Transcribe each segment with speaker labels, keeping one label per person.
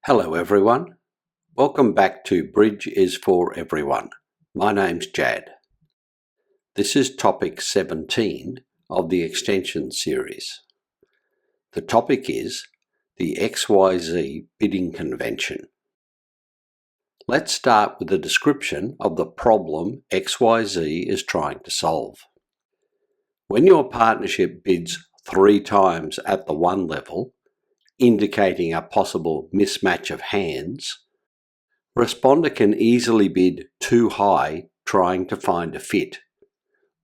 Speaker 1: Hello everyone, welcome back to Bridge is for Everyone. My name's Jad. This is topic 17 of the extension series. The topic is the XYZ bidding convention. Let's start with a description of the problem XYZ is trying to solve. When your partnership bids 3 times at the 1 level, indicating a possible mismatch of hands, responder can easily bid too high trying to find a fit,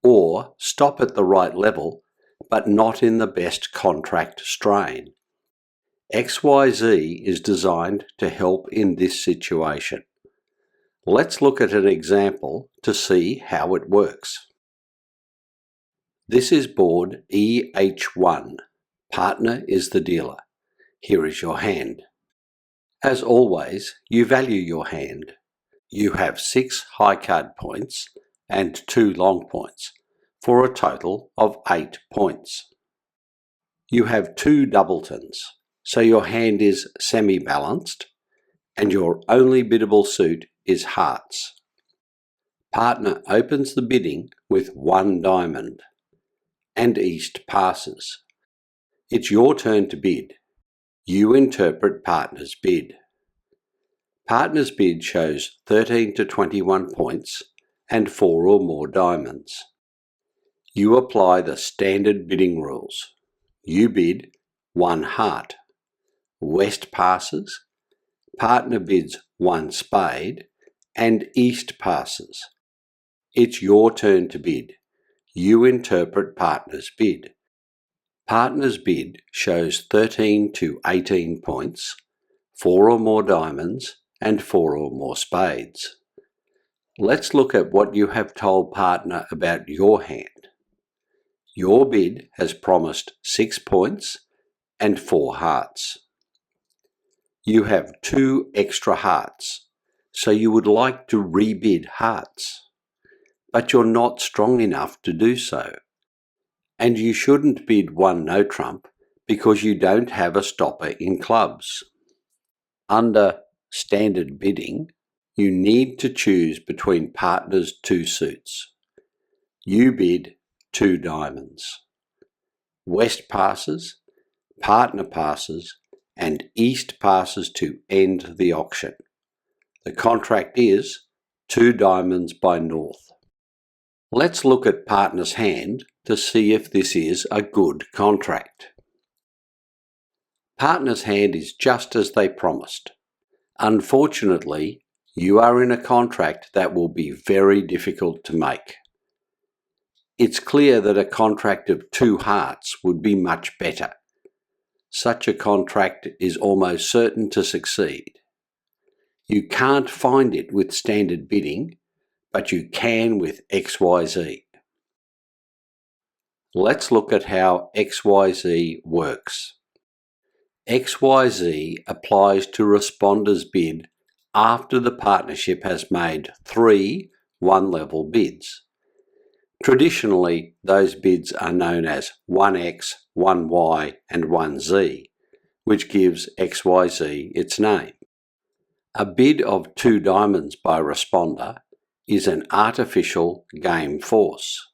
Speaker 1: or stop at the right level but not in the best contract strain. XYZ is designed to help in this situation. Let's look at an example to see how it works. This is board EH1. Partner is the dealer. Here is your hand. As always, you value your hand. You have 6 high card points and 2 long points, for a total of 8 points. You have 2 doubletons, so your hand is semi-balanced, and your only biddable suit is hearts. Partner opens the bidding with 1 diamond, and East passes. It's your turn to bid. You interpret partner's bid. Partner's bid shows 13 to 21 points and 4 or more diamonds. You apply the standard bidding rules. You bid 1 heart. West passes. Partner bids 1 spade and East passes. It's your turn to bid. You interpret partner's bid. Partner's bid shows 13 to 18 points, 4 or more diamonds, and 4 or more spades. Let's look at what you have told partner about your hand. Your bid has promised 6 points and 4 hearts. You have 2 extra hearts, so you would like to rebid hearts, but you're not strong enough to do so. And you shouldn't bid 1 no trump because you don't have a stopper in clubs. Under standard bidding, you need to choose between partner's 2 suits. You bid 2 diamonds. West passes, partner passes, and East passes to end the auction. The contract is 2 diamonds by North. Let's look at partner's hand to see if this is a good contract. Partner's hand is just as they promised. Unfortunately, you are in a contract that will be very difficult to make. It's clear that a contract of 2 hearts would be much better. Such a contract is almost certain to succeed. You can't find it with standard bidding, but you can with XYZ. Let's look at how XYZ works. XYZ applies to responder's bid after the partnership has made 3 one-level bids. Traditionally, those bids are known as 1X, 1Y, and 1Z, which gives XYZ its name. A bid of 2 diamonds by responder is an artificial game force.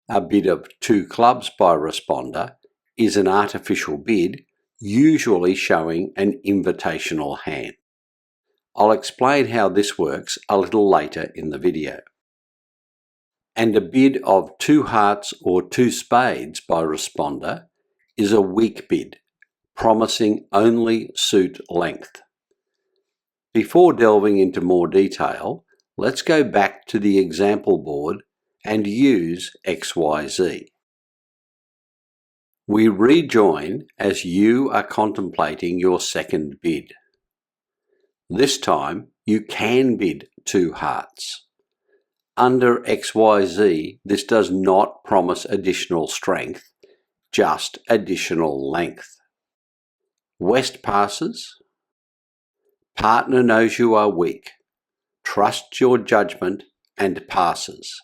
Speaker 1: A bid of 2 clubs by responder is an artificial bid, usually showing an invitational hand. I'll explain how this works a little later in the video. And a bid of 2 hearts or 2 spades by responder is a weak bid, promising only suit length. Before delving into more detail, let's go back to the example board and use XYZ. We rejoin as you are contemplating your second bid. This time you can bid 2 hearts. Under XYZ, this does not promise additional strength, just additional length. West passes. Partner knows you are weak, trusts your judgment and passes.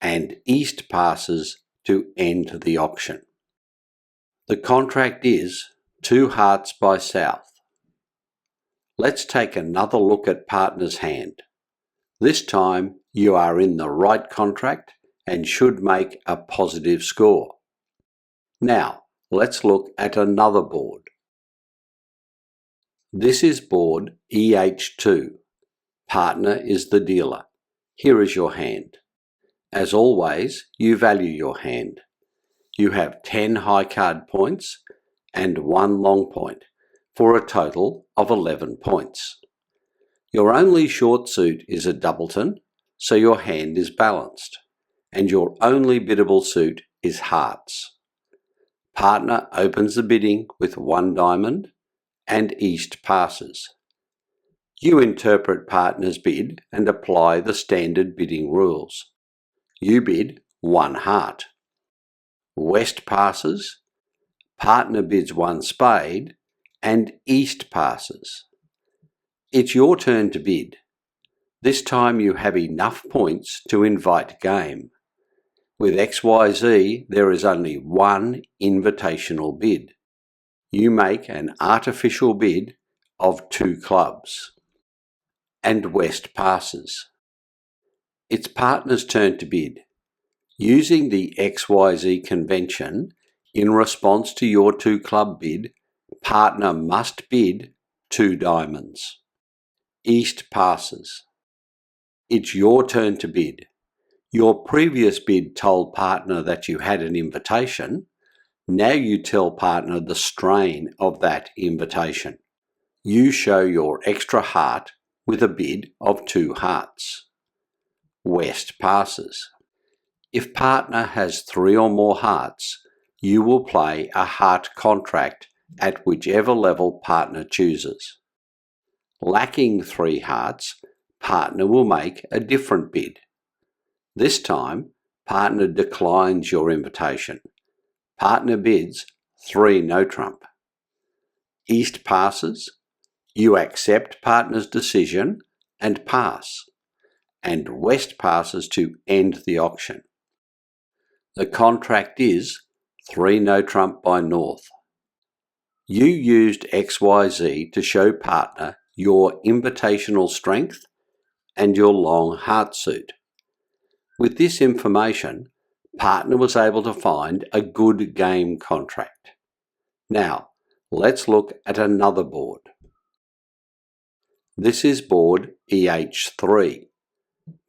Speaker 1: And East passes to end the auction. The contract is 2 hearts by South. Let's take another look at partner's hand. This time you are in the right contract and should make a positive score. Now let's look at another board. This is board EH2. Partner is the dealer. Here is your hand. As always, you value your hand. You have 10 high card points and 1 long point for a total of 11 points. Your only short suit is a doubleton, so your hand is balanced, and your only biddable suit is hearts. Partner opens the bidding with 1 diamond and East passes. You interpret partner's bid and apply the standard bidding rules. You bid 1 heart. West passes, partner bids 1 spade, and East passes. It's your turn to bid. This time you have enough points to invite game. With XYZ, there is only 1 invitational bid. You make an artificial bid of 2 clubs. And West passes. It's partner's turn to bid. Using the XYZ convention, in response to your 2 club bid, partner must bid 2 diamonds. East passes. It's your turn to bid. Your previous bid told partner that you had an invitation. Now you tell partner the strain of that invitation. You show your extra heart with a bid of 2 hearts. West passes. If partner has 3 or more hearts, you will play a heart contract at whichever level partner chooses. Lacking 3 hearts, partner will make a different bid. This time, partner declines your invitation. Partner bids 3 no trump. East passes. You accept partner's decision and pass. And West passes to end the auction. The contract is 3 no trump by North. You used XYZ to show partner your invitational strength and your long heart suit. With this information, partner was able to find a good game contract. Now, let's look at another board. This is board EH3.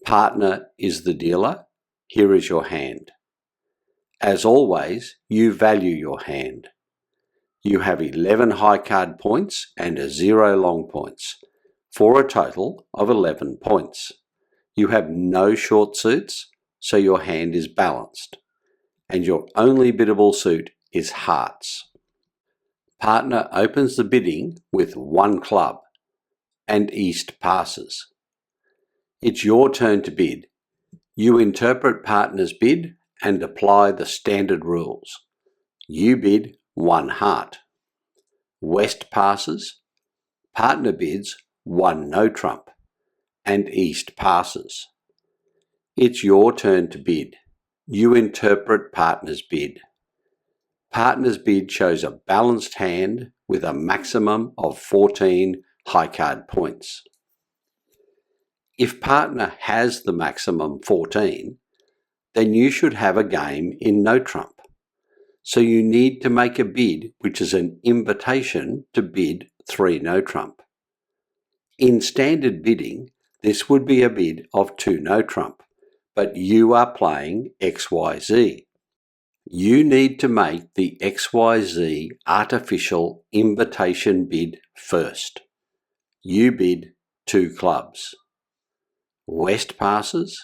Speaker 1: Partner is the dealer. Here is your hand. As always, you value your hand. You have 11 high card points and 0 long points, for a total of 11 points. You have no short suits, so your hand is balanced, and your only biddable suit is hearts. Partner opens the bidding with 1 club, and East passes. It's your turn to bid. You interpret partner's bid and apply the standard rules. You bid 1 heart. West passes. Partner bids 1 no trump, and East passes. It's your turn to bid. You interpret partner's bid. Partner's bid shows a balanced hand with a maximum of 14 high card points. If partner has the maximum 14, then you should have a game in no trump. So you need to make a bid which is an invitation to bid 3 no trump. In standard bidding, this would be a bid of 2 no trump, but you are playing XYZ. You need to make the XYZ artificial invitation bid first. You bid 2 clubs. West passes.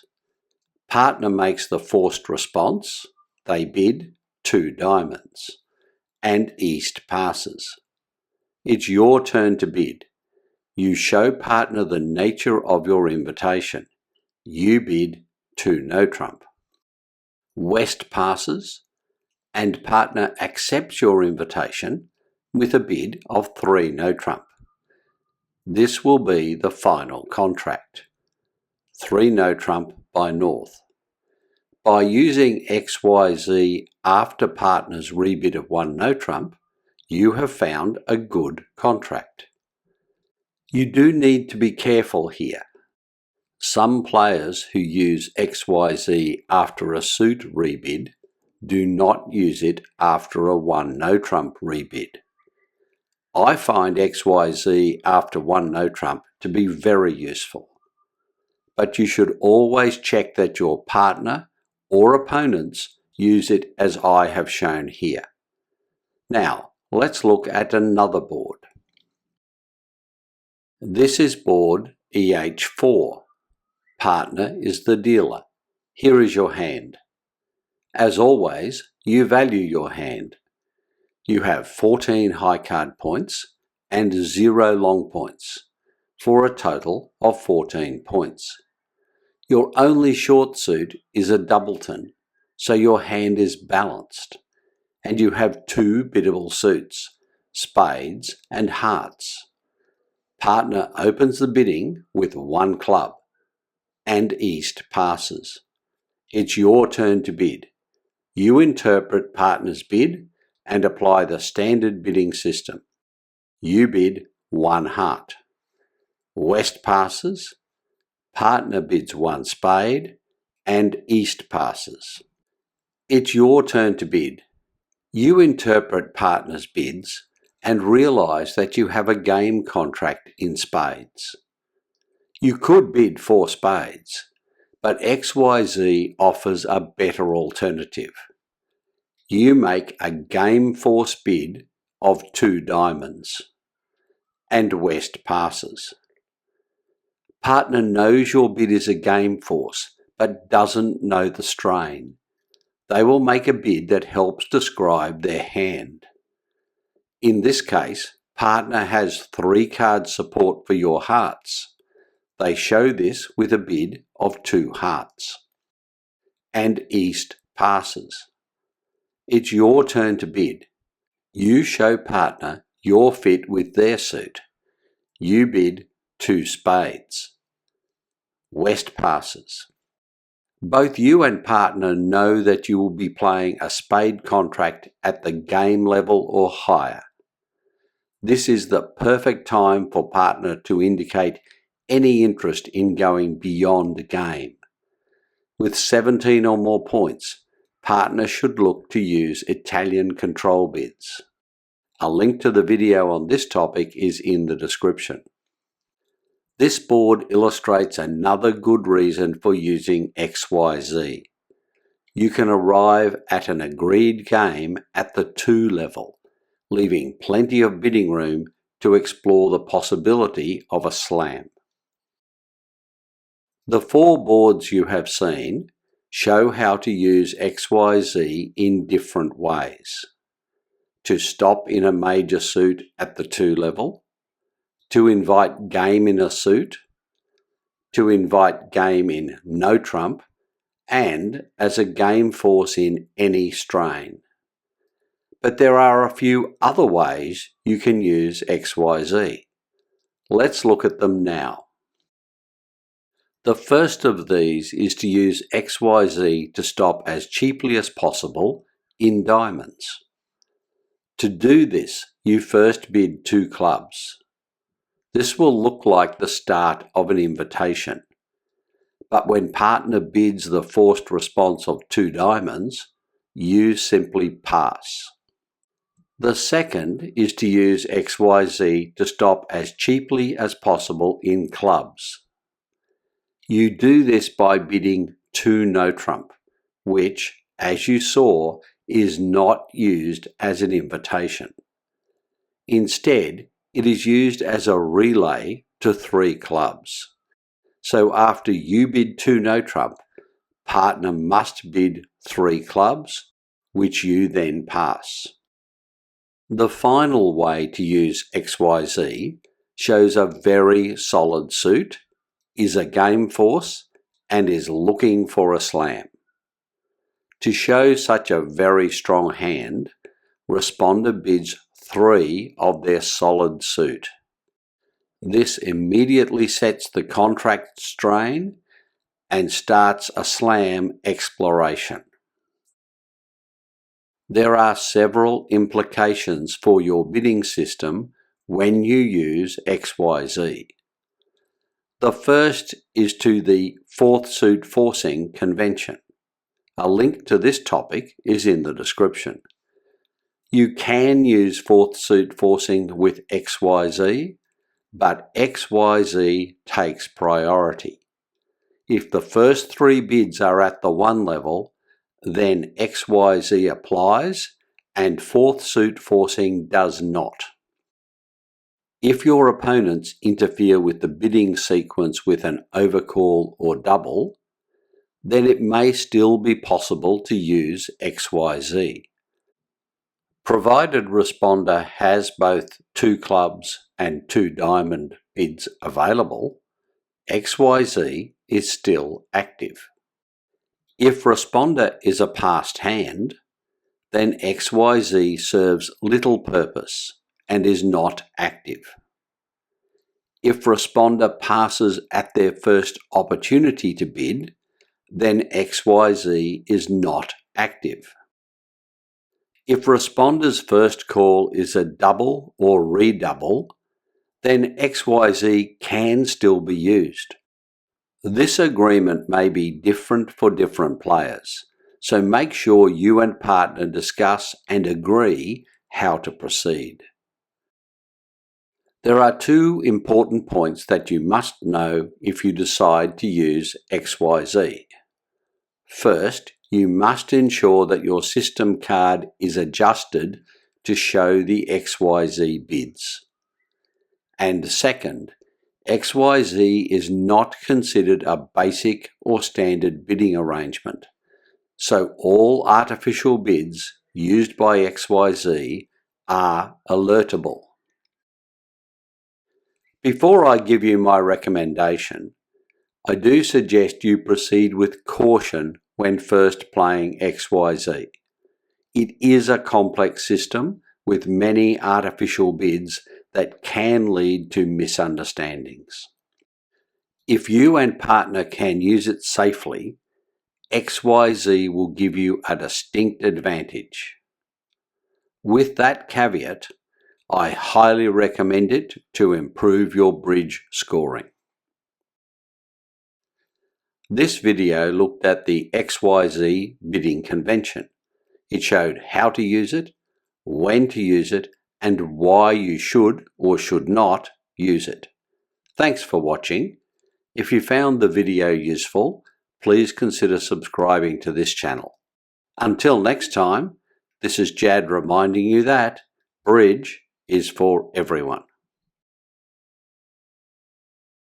Speaker 1: Partner makes the forced response. They bid 2 diamonds. And East passes. It's your turn to bid. You show partner the nature of your invitation. You bid 2 no trump. West passes, and partner accepts your invitation with a bid of 3 no trump. This will be the final contract. 3 no trump by North. By using XYZ after partner's rebid of 1 no trump, you have found a good contract. You do need to be careful here. Some players who use XYZ after a suit rebid do not use it after a 1 no trump rebid. I find XYZ after 1 no trump to be very useful, but you should always check that your partner or opponents use it as I have shown here. Now, let's look at another board. This is board EH4. Partner is the dealer. Here is your hand. As always, you value your hand. You have 14 high card points and 0 long points, for a total of 14 points. Your only short suit is a doubleton, so your hand is balanced, and you have 2 biddable suits, spades and hearts. Partner opens the bidding with 1 club, and East passes. It's your turn to bid. You interpret partner's bid and apply the standard bidding system. You bid 1 heart. West passes, partner bids 1 spade, and East passes. It's your turn to bid. You interpret partner's bids and realise that you have a game contract in spades. You could bid 4 spades, but XYZ offers a better alternative. You make a game force bid of 2 diamonds, and West passes. Partner knows your bid is a game force, but doesn't know the strain. They will make a bid that helps describe their hand. In this case, partner has 3 card support for your hearts. They show this with a bid of 2 hearts. And East passes. It's your turn to bid. You show partner your fit with their suit. You bid 2 spades. West passes. Both you and partner know that you will be playing a spade contract at the game level or higher. This is the perfect time for partner to indicate any interest in going beyond game. With 17 or more points, partner should look to use Italian control bids. A link to the video on this topic is in the description. This board illustrates another good reason for using XYZ. You can arrive at an agreed game at the 2 level, leaving plenty of bidding room to explore the possibility of a slam. The 4 boards you have seen show how to use XYZ in different ways. To stop in a major suit at the 2 level, to invite game in a suit, to invite game in no trump, and as a game force in any strain. But there are a few other ways you can use XYZ. Let's look at them now. The first of these is to use XYZ to stop as cheaply as possible in diamonds. To do this, you first bid 2 clubs. This will look like the start of an invitation. But when partner bids the forced response of 2 diamonds, you simply pass. The second is to use XYZ to stop as cheaply as possible in clubs. You do this by bidding 2 no trump, which, as you saw, is not used as an invitation. Instead, it is used as a relay to 3 clubs. So after you bid 2 no trump, partner must bid 3 clubs, which you then pass. The final way to use XYZ shows a very solid suit, is a game force, and is looking for a slam. To show such a very strong hand, responder bids 3 of their solid suit. This immediately sets the contract strain and starts a slam exploration. There are several implications for your bidding system when you use XYZ. The first is to the fourth suit forcing convention. A link to this topic is in the description. You can use fourth suit forcing with XYZ, but XYZ takes priority. If the first three bids are at the 1 level, then XYZ applies and fourth suit forcing does not. If your opponents interfere with the bidding sequence with an overcall or double, then it may still be possible to use XYZ. Provided responder has both 2 clubs and 2 diamond bids available, XYZ is still active. If responder is a passed hand, then XYZ serves little purpose and is not active. If responder passes at their first opportunity to bid, then XYZ is not active. If responder's first call is a double or redouble, then XYZ can still be used. This agreement may be different for different players, so make sure you and partner discuss and agree how to proceed. There are 2 important points that you must know if you decide to use XYZ. First, you must ensure that your system card is adjusted to show the XYZ bids. And second, XYZ is not considered a basic or standard bidding arrangement, so all artificial bids used by XYZ are alertable. Before I give you my recommendation, I do suggest you proceed with caution when first playing XYZ. It is a complex system with many artificial bids that can lead to misunderstandings. If you and partner can use it safely, XYZ will give you a distinct advantage. With that caveat, I highly recommend it to improve your bridge scoring. This video looked at the XYZ bidding convention. It showed how to use it, when to use it, and why you should or should not use it. Thanks for watching. If you found the video useful, please consider subscribing to this channel. Until next time, this is Jad reminding you that bridge is for everyone.